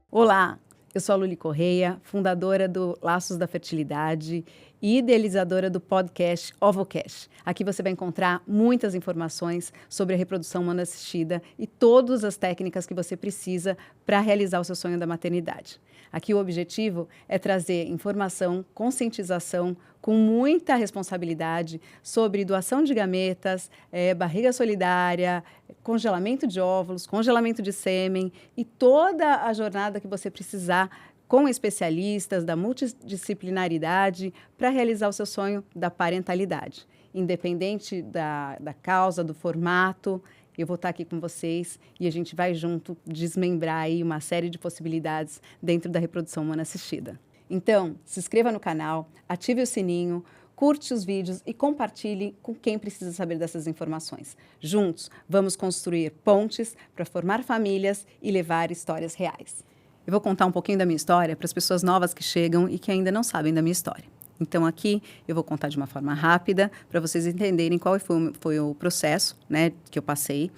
Olá, eu sou a Luli Correia, fundadora do Laços da Fertilidade e idealizadora do podcast OvoCast. Aqui você vai encontrar muitas informações sobre a reprodução humana assistida e todas as técnicas que você precisa para realizar o seu sonho da maternidade. Aqui o objetivo é trazer informação, conscientização com muita responsabilidade sobre doação de gametas, barriga solidária, congelamento de óvulos, congelamento de sêmen e toda a jornada que você precisar com especialistas da multidisciplinaridade para realizar o seu sonho da parentalidade. Independente da causa, do formato, eu vou estar aqui com vocês e a gente vai junto desmembrar aí uma série de possibilidades dentro da reprodução humana assistida. Então, se inscreva no canal, ative o sininho, curte os vídeos e compartilhe com quem precisa saber dessas informações. Juntos, vamos construir pontes para formar famílias e levar histórias reais. Eu vou contar um pouquinho da minha história para as pessoas novas que chegam e que ainda não sabem da minha história. Então, aqui eu vou contar de uma forma rápida para vocês entenderem qual foi o processo, né, que eu passei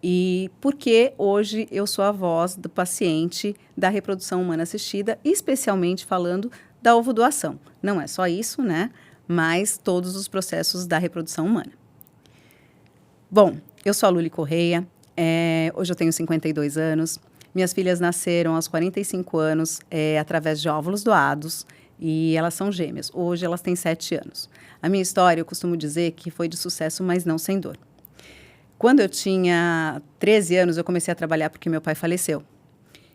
e por que hoje eu sou a voz do paciente da reprodução humana assistida, especialmente falando da ovodoação. Não é só isso, né, mas todos os processos da reprodução humana. Bom, eu sou a Luli Correia, hoje eu tenho 52 anos. Minhas filhas nasceram aos 45 anos através de óvulos doados e elas são gêmeas. Hoje elas têm 7 anos. A minha história, eu costumo dizer que foi de sucesso, mas não sem dor. Quando eu tinha 13 anos, eu comecei a trabalhar porque meu pai faleceu.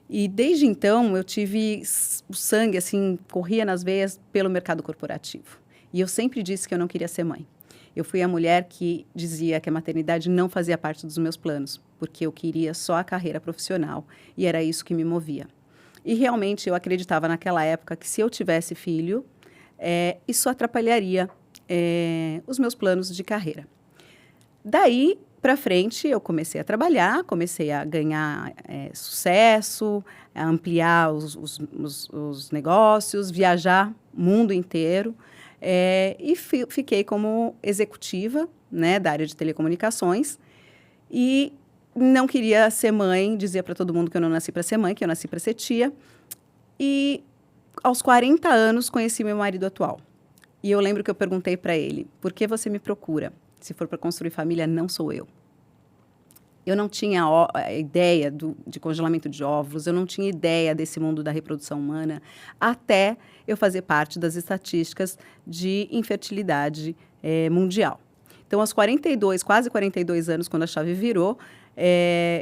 E desde então, eu tive o sangue, assim, corria nas veias pelo mercado corporativo. E eu sempre disse que eu não queria ser mãe. Eu fui a mulher que dizia que a maternidade não fazia parte dos meus planos, porque eu queria só a carreira profissional e era isso que me movia. E realmente eu acreditava naquela época que se eu tivesse filho, isso atrapalharia os meus planos de carreira. Daí para frente eu comecei a trabalhar, comecei a ganhar sucesso, a ampliar os negócios, viajar o mundo inteiro. E fiquei como executiva, né, da área de telecomunicações e não queria ser mãe, dizia para todo mundo que eu não nasci para ser mãe, que eu nasci para ser tia. E aos 40 anos conheci meu marido atual. E eu lembro que eu perguntei para ele, por que você me procura? Se for para construir família, não sou eu. Eu não tinha a ideia de congelamento de óvulos, eu não tinha ideia desse mundo da reprodução humana, até eu fazer parte das estatísticas de infertilidade mundial. Então, aos 42, quase 42 anos, quando a chave virou,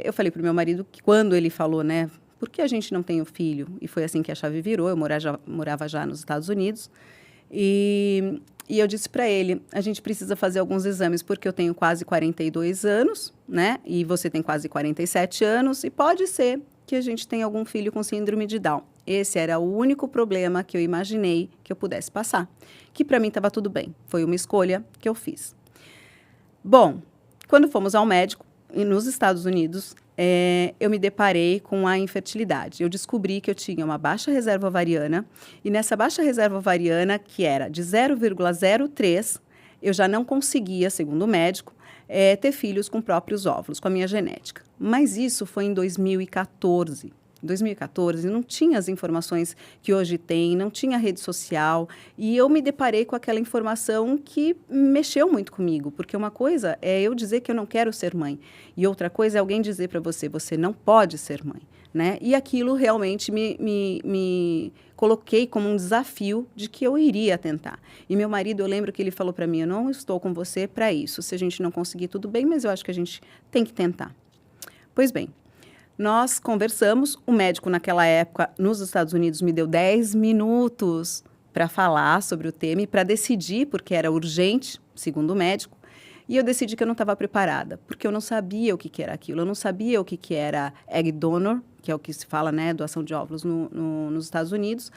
eu falei para o meu marido, que quando ele falou, né, por que a gente não tem o filho? E foi assim que a chave virou, eu morava já nos Estados Unidos, e eu disse para ele, a gente precisa fazer alguns exames, porque eu tenho quase 42 anos, né, e você tem quase 47 anos, e pode ser que a gente tenha algum filho com síndrome de Down. Esse era o único problema que eu imaginei que eu pudesse passar, que para mim estava tudo bem, foi uma escolha que eu fiz. Bom, quando fomos ao médico, nos Estados Unidos, eu me deparei com a infertilidade. Eu descobri que eu tinha uma baixa reserva ovariana, e nessa baixa reserva ovariana, que era de 0,03, eu já não conseguia, segundo o médico, ter filhos com próprios óvulos, com a minha genética. Mas isso foi em 2014. Em 2014, não tinha as informações que hoje tem, não tinha rede social, e eu me deparei com aquela informação que mexeu muito comigo, porque uma coisa é eu dizer que eu não quero ser mãe, e outra coisa é alguém dizer para você, você não pode ser mãe, né? E aquilo realmente me coloquei como um desafio de que eu iria tentar. E meu marido, eu lembro que ele falou para mim, eu não estou com você para isso, se a gente não conseguir, tudo bem, mas eu acho que a gente tem que tentar. Pois bem, nós conversamos, o médico naquela época, nos Estados Unidos, me deu 10 minutos para falar sobre o tema e para decidir, porque era urgente, segundo o médico, e eu decidi que eu não estava preparada, porque eu não sabia o que era aquilo, eu não sabia o que era egg donor, que é o que se fala, né, doação de óvulos nos Estados Unidos,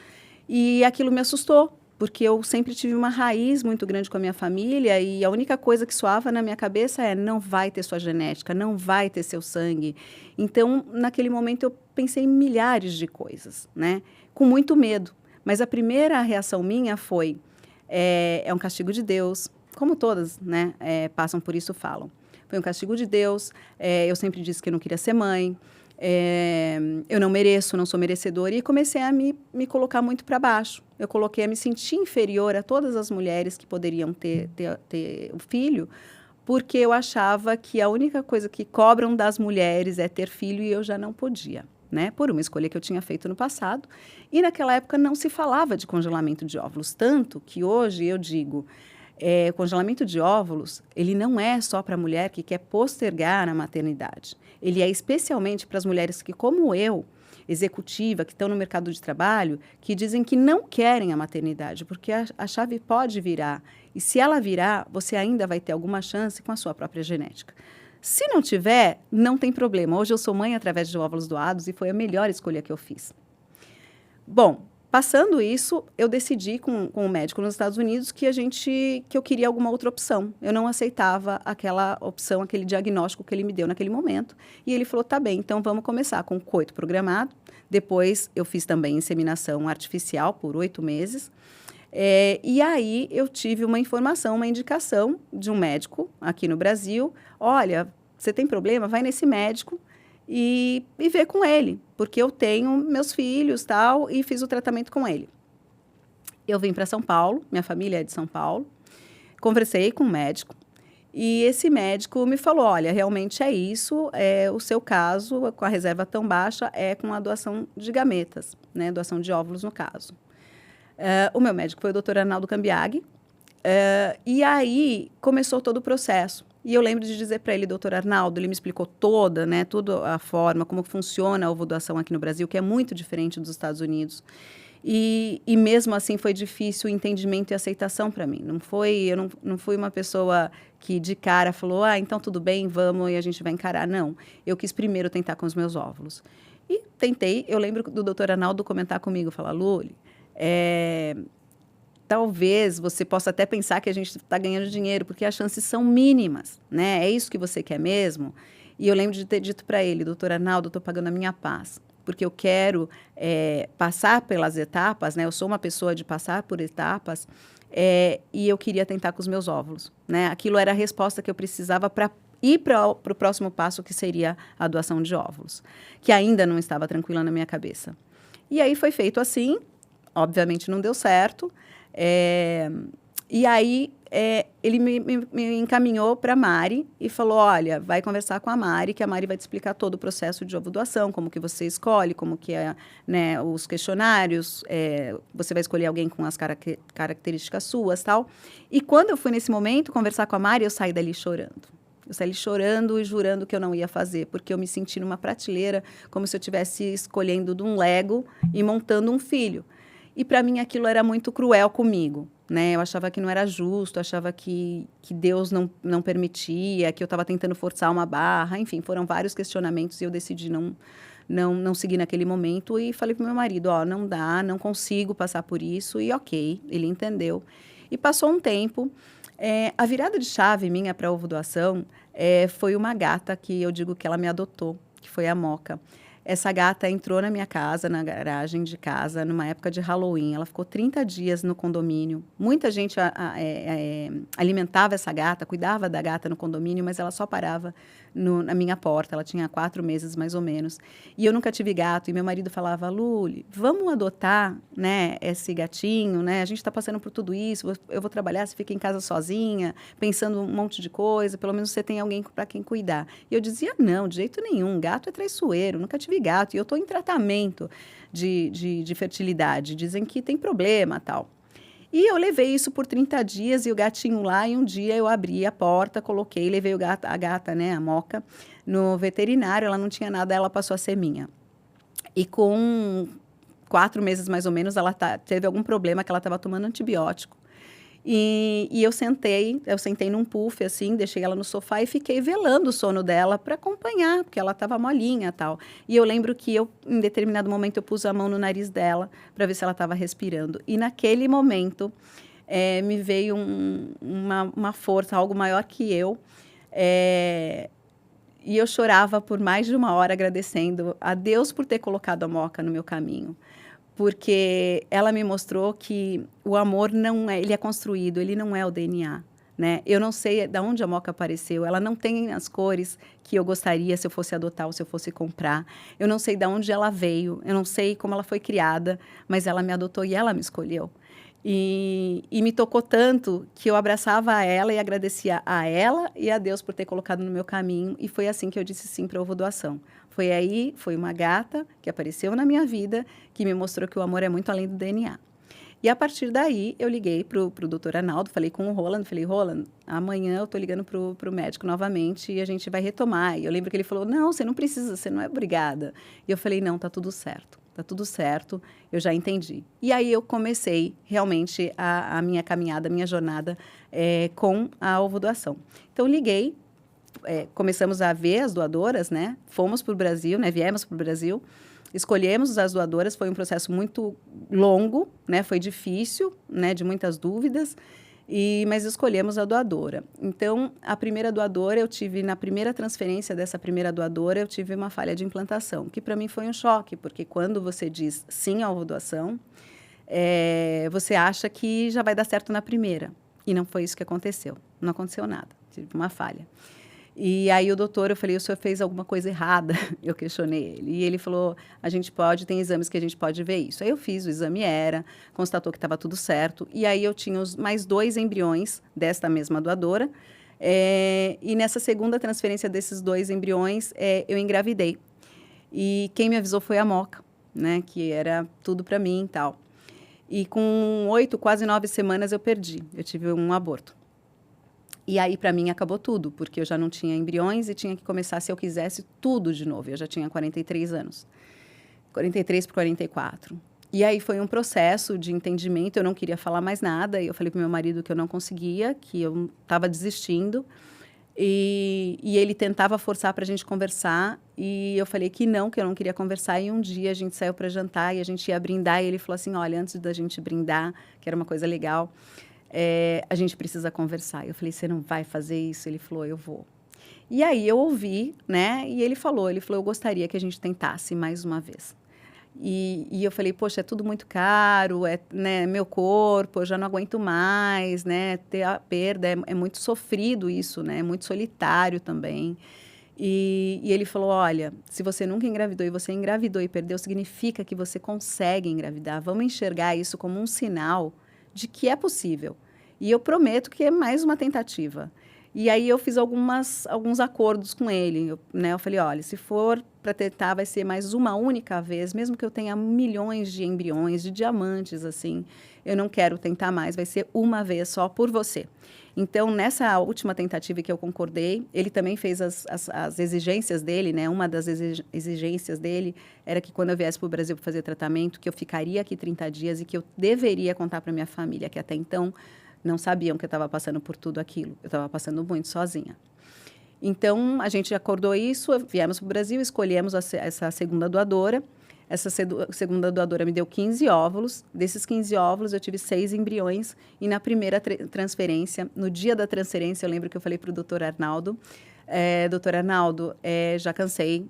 e aquilo me assustou, porque eu sempre tive uma raiz muito grande com a minha família e a única coisa que soava na minha cabeça é não vai ter sua genética, não vai ter seu sangue. Então, naquele momento, eu pensei em milhares de coisas, né? Com muito medo. Mas a primeira reação minha foi, é um castigo de Deus, como todas, né, passam por isso, falam. Foi um castigo de Deus, eu sempre disse que eu não queria ser mãe, eu não mereço, não sou merecedora, e comecei a me colocar muito para baixo. Eu coloquei a me sentir inferior a todas as mulheres que poderiam ter o filho, porque eu achava que a única coisa que cobram das mulheres é ter filho e eu já não podia, né? Por uma escolha que eu tinha feito no passado. E naquela época não se falava de congelamento de óvulos, tanto que hoje eu digo, o congelamento de óvulos, ele não é só para a mulher que quer postergar a maternidade. Ele é especialmente para as mulheres que, como eu, executiva, que estão no mercado de trabalho, que dizem que não querem a maternidade, porque a chave pode virar. E se ela virar, você ainda vai ter alguma chance com a sua própria genética. Se não tiver, não tem problema. Hoje eu sou mãe através de óvulos doados e foi a melhor escolha que eu fiz. Bom, passando isso, eu decidi com o médico nos Estados Unidos que eu queria alguma outra opção. Eu não aceitava aquela opção, aquele diagnóstico que ele me deu naquele momento. E ele falou, tá bem, então vamos começar com coito programado. Depois eu fiz também inseminação artificial por 8 meses. E aí eu tive uma informação, uma indicação de um médico aqui no Brasil. Olha, você tem problema? Vai nesse médico e ver com ele, porque eu tenho meus filhos tal, e fiz o tratamento com ele. Eu vim para São Paulo, minha família é de São Paulo, conversei com o médico e esse médico me falou, olha, realmente é isso, o seu caso com a reserva tão baixa é com a doação de gametas, né, doação de óvulos no caso. O meu médico foi o Dr. Arnaldo Cambiaghi, e aí começou todo o processo. E eu lembro de dizer para ele, doutor Arnaldo, ele me explicou toda a forma, como funciona a ovodoação aqui no Brasil, que é muito diferente dos Estados Unidos. E mesmo assim foi difícil o entendimento e aceitação para mim. Eu não fui uma pessoa que de cara falou, então tudo bem, vamos e a gente vai encarar. Não, eu quis primeiro tentar com os meus óvulos. E tentei, eu lembro do doutor Arnaldo comentar comigo, falar, Luli, talvez você possa até pensar que a gente está ganhando dinheiro, porque as chances são mínimas, né? É isso que você quer mesmo? E eu lembro de ter dito para ele, doutor Arnaldo, eu estou pagando a minha paz, porque eu quero passar pelas etapas, né? Eu sou uma pessoa de passar por etapas, e eu queria tentar com os meus óvulos, né? Aquilo era a resposta que eu precisava para ir para o próximo passo, que seria a doação de óvulos, que ainda não estava tranquila na minha cabeça. E aí foi feito assim, obviamente não deu certo, e aí ele me encaminhou para a Mari e falou, olha, vai conversar com a Mari, que a Mari vai te explicar todo o processo de ovodoação, como que você escolhe, como que é, né, os questionários, você vai escolher alguém com as características suas, tal. E quando eu fui nesse momento conversar com a Mari, eu saí dali chorando. Eu saí chorando e jurando que eu não ia fazer, porque eu me senti numa prateleira, como se eu estivesse escolhendo de um Lego e montando um filho. E para mim aquilo era muito cruel comigo, né? Eu achava que não era justo, achava que Deus não permitia, que eu estava tentando forçar uma barra. Enfim, foram vários questionamentos e eu decidi não seguir naquele momento. E falei para o meu marido, não dá, não consigo passar por isso. E ok, ele entendeu. E passou um tempo. A virada de chave minha para a ovodoação foi uma gata que eu digo que ela me adotou, que foi a Moca. Essa gata entrou na minha casa, na garagem de casa, numa época de Halloween. Ela ficou 30 dias no condomínio. Muita gente alimentava essa gata, cuidava da gata no condomínio, mas ela só parava na minha porta. Ela tinha 4 meses, mais ou menos. E eu nunca tive gato. E meu marido falava, Luli, vamos adotar, né, esse gatinho, né? A gente está passando por tudo isso. Eu vou trabalhar, você fica em casa sozinha, pensando um monte de coisa. Pelo menos você tem alguém para quem cuidar. E eu dizia, não, de jeito nenhum. Gato é traiçoeiro, nunca tive gato, e eu estou em tratamento de fertilidade, dizem que tem problema, tal. E eu levei isso por 30 dias, e o gatinho lá, e um dia eu abri a porta, coloquei, levei a gata, né, a Moca, no veterinário, ela não tinha nada, ela passou a ser minha. E com 4 meses, mais ou menos, ela teve algum problema, que ela estava tomando antibiótico. E eu sentei num puff, assim, deixei ela no sofá e fiquei velando o sono dela para acompanhar, porque ela estava molinha e tal. E eu lembro que em determinado momento, eu pus a mão no nariz dela para ver se ela estava respirando. E naquele momento, me veio uma força, algo maior que eu. E eu chorava por mais de 1 hora agradecendo a Deus por ter colocado a Moca no meu caminho. Porque ela me mostrou que o amor não ele é construído, ele não é o DNA, né? Eu não sei de onde a Moca apareceu, ela não tem as cores que eu gostaria se eu fosse adotar ou se eu fosse comprar. Eu não sei de onde ela veio, eu não sei como ela foi criada, mas ela me adotou e ela me escolheu. E me tocou tanto que eu abraçava a ela e agradecia a ela e a Deus por ter colocado no meu caminho. E foi assim que eu disse sim para a ovo doação. Foi uma gata que apareceu na minha vida, que me mostrou que o amor é muito além do DNA. E a partir daí, eu liguei pro doutor Arnaldo, falei com o Roland, falei, Roland, amanhã eu tô ligando pro médico novamente e a gente vai retomar. E eu lembro que ele falou, não, você não precisa, você não é obrigada. E eu falei, não, tá tudo certo, eu já entendi. E aí eu comecei realmente a minha caminhada, a minha jornada com a ovo doação. Então, liguei, começamos a ver as doadoras, né? Fomos para o Brasil, né? Viemos para o Brasil, escolhemos as doadoras, foi um processo muito longo, né? Foi difícil, né? De muitas dúvidas, mas escolhemos a doadora. Então, a primeira doadora, na primeira transferência dessa primeira doadora, eu tive uma falha de implantação, que para mim foi um choque, porque quando você diz sim à ovo doação, você acha que já vai dar certo na primeira. E não foi isso que aconteceu. Não aconteceu nada. Tive uma falha. E aí o doutor, eu falei, o senhor fez alguma coisa errada? Eu questionei ele. E ele falou, tem exames que a gente pode ver isso. Aí eu fiz, o exame constatou que estava tudo certo. E aí eu tinha mais 2 embriões desta mesma doadora. E nessa segunda transferência desses 2 embriões, eu engravidei. E quem me avisou foi a Moca, né? Que era tudo para mim e tal. E com 8, quase 9 semanas eu perdi. Eu tive um aborto. E aí, para mim, acabou tudo, porque eu já não tinha embriões e tinha que começar, se eu quisesse, tudo de novo. Eu já tinha 43 anos. 43 para 44. E aí foi um processo de entendimento, eu não queria falar mais nada. E eu falei para o meu marido que eu não conseguia, que eu estava desistindo. E ele tentava forçar para a gente conversar. E eu falei que eu não queria conversar. E um dia a gente saiu para jantar e a gente ia brindar. E ele falou assim, olha, antes da gente brindar, que era uma coisa legal, a gente precisa conversar. Eu falei, você não vai fazer isso? Ele falou, eu vou. E aí eu ouvi, né? E ele falou, eu gostaria que a gente tentasse mais uma vez. E eu falei, poxa, é tudo muito caro, né, meu corpo, eu já não aguento mais, né? Ter a perda, é muito sofrido isso, né? É muito solitário também. E ele falou, olha, se você nunca engravidou e você engravidou e perdeu, significa que você consegue engravidar. Vamos enxergar isso como um sinal de que é possível. E eu prometo que é mais uma tentativa. E aí eu fiz alguns acordos com ele, né? Eu falei, olha, se for para tentar, vai ser mais uma única vez, mesmo que eu tenha milhões de embriões, de diamantes, assim, eu não quero tentar mais, vai ser uma vez só por você. Então, nessa última tentativa que eu concordei, ele também fez as exigências dele, né? Uma das exigências dele era que quando eu viesse para o Brasil para fazer tratamento, que eu ficaria aqui 30 dias e que eu deveria contar para minha família, que até então não sabiam que eu estava passando por tudo aquilo. Eu estava passando muito sozinha. Então, a gente acordou isso, viemos para o Brasil, escolhemos essa segunda doadora. Essa segunda doadora me deu 15 óvulos. Desses 15 óvulos, eu tive 6 embriões. E na primeira transferência, no dia da transferência, eu lembro que eu falei para o doutor Arnaldo, doutor Arnaldo, já cansei,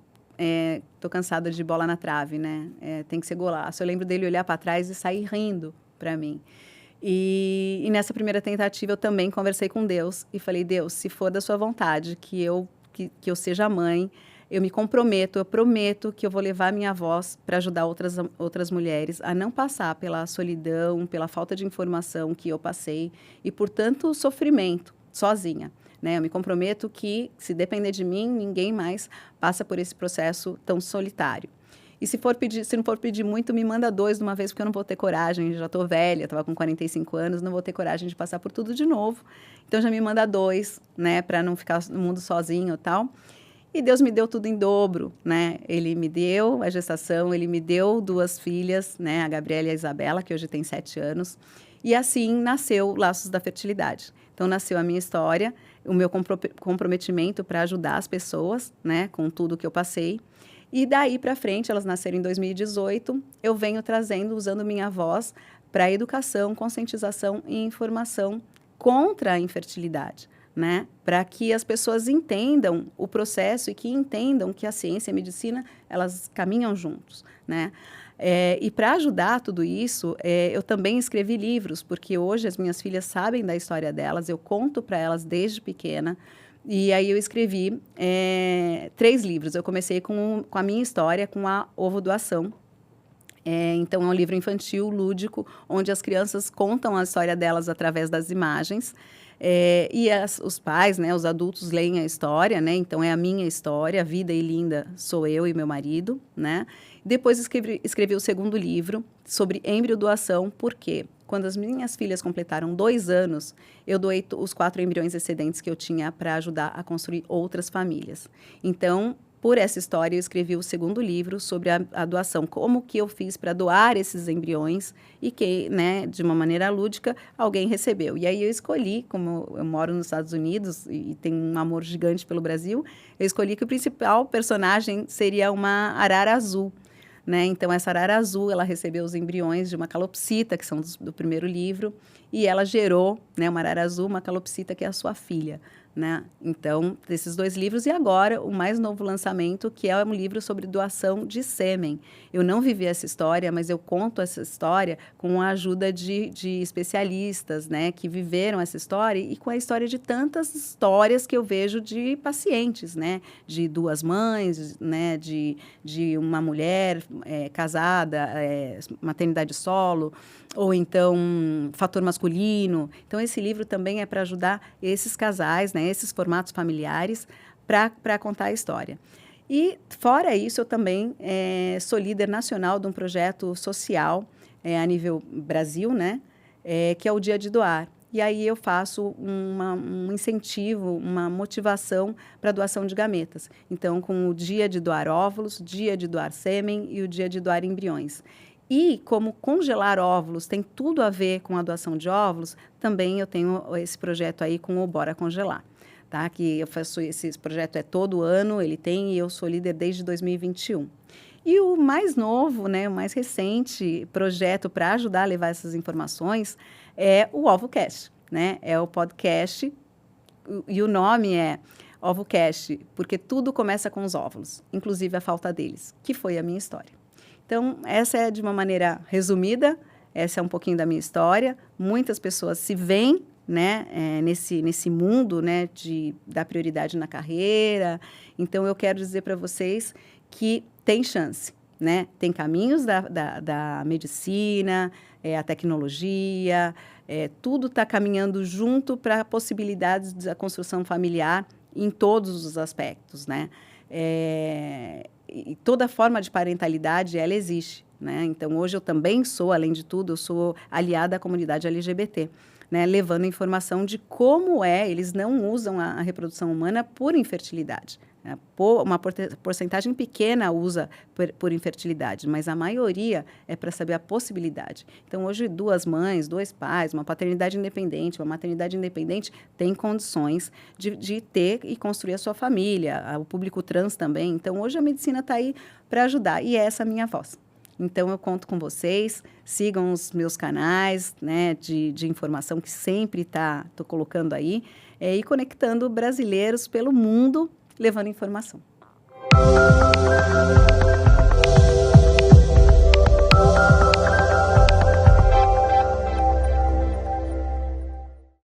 estou cansada de bola na trave, né? Tem que ser golaço. Eu lembro dele olhar para trás e sair rindo para mim. E nessa primeira tentativa, eu também conversei com Deus e falei, Deus, se for da sua vontade que eu seja mãe, eu me comprometo, eu prometo que eu vou levar a minha voz para ajudar outras mulheres a não passar pela solidão, pela falta de informação que eu passei e por tanto sofrimento sozinha. Né? Eu me comprometo que, se depender de mim, ninguém mais passa por esse processo tão solitário. E se não for pedir muito, me manda 2 de uma vez, porque eu não vou ter coragem, já estou velha, estava com 45 anos, não vou ter coragem de passar por tudo de novo. Então, já me manda 2, né, para não ficar no mundo sozinho e tal. E Deus me deu tudo em dobro, né? Ele me deu a gestação, ele me deu 2 filhas, né, a Gabriela e a Isabela, que hoje tem 7 anos. E assim nasceu Laços da Fertilidade. Então, nasceu a minha história, o meu comprometimento para ajudar as pessoas, né, com tudo que eu passei. E daí para frente, elas nasceram em 2018, eu venho trazendo, usando minha voz, para educação, conscientização e informação contra a infertilidade, né? Para que as pessoas entendam o processo e que entendam que a ciência e a medicina, elas caminham juntos, né? E para ajudar tudo isso, eu também escrevi livros, porque hoje as minhas filhas sabem da história delas, eu conto para elas desde pequena. E aí eu escrevi 3 livros. Eu comecei com a minha história, com a Ovo Doação. Então, é um livro infantil, lúdico, onde as crianças contam a história delas através das imagens. Os pais, né, os adultos leem a história, né? Então, é a minha história, Vida e Linda sou eu e meu marido, né? Depois escrevi o segundo livro sobre embriodoação, porque quando as minhas filhas completaram 2 anos, eu doei os 4 embriões excedentes que eu tinha para ajudar a construir outras famílias. Então, por essa história, eu escrevi o segundo livro sobre a doação, como que eu fiz para doar esses embriões e que, né, de uma maneira lúdica, alguém recebeu. E aí eu escolhi, como eu moro nos Estados Unidos e tenho um amor gigante pelo Brasil, eu escolhi que o principal personagem seria uma arara azul, né? Então, essa arara azul, ela recebeu os embriões de uma calopsita, que são do primeiro livro, e ela gerou, né, uma arara azul, uma calopsita, que é a sua filha, né? Então, desses 2 livros, e agora o mais novo lançamento, que é um livro sobre doação de sêmen. Eu não vivi essa história, mas eu conto essa história com a ajuda de especialistas, né, que viveram essa história e com a história de tantas histórias que eu vejo de pacientes, né, de 2 mães, né, de uma mulher casada, maternidade solo, ou então fator masculino. Então, esse livro também é para ajudar esses casais, né, esses formatos familiares, para contar a história. E, fora isso, eu também sou líder nacional de um projeto social a nível Brasil, né, que é o Dia de Doar. E aí eu faço um incentivo, uma motivação para a doação de gametas. Então, com o dia de doar óvulos, dia de doar sêmen e o dia de doar embriões. E como congelar óvulos tem tudo a ver com a doação de óvulos, também eu tenho esse projeto aí com o Bora Congelar, tá? Que eu faço esse projeto todo ano, ele tem, e eu sou líder desde 2021. E o mais novo, né, o mais recente projeto para ajudar a levar essas informações é o OvoCast, né? É o podcast, e o nome é OvoCast, porque tudo começa com os óvulos, inclusive a falta deles, que foi a minha história. Então, essa é de uma maneira resumida, essa é um pouquinho da minha história. Muitas pessoas se veem, né, nesse mundo, né, da prioridade na carreira. Então, eu quero dizer para vocês que tem chance, né? Tem caminhos da medicina, a tecnologia, tudo está caminhando junto para possibilidades da construção familiar em todos os aspectos, né? E toda forma de parentalidade, ela existe, né? Então, hoje eu também sou, além de tudo, eu sou aliada à comunidade LGBT, né? Levando informação de como eles não usam a reprodução humana por infertilidade. Né? Uma porcentagem pequena usa por infertilidade, mas a maioria é para saber a possibilidade. Então, hoje, 2 mães, 2 pais, uma paternidade independente, uma maternidade independente, tem condições de ter e construir a sua família, o público trans também. Então, hoje a medicina está aí para ajudar, e é essa a minha voz. Então, eu conto com vocês, sigam os meus canais, né, de informação que sempre estou colocando aí, e conectando brasileiros pelo mundo, levando informação.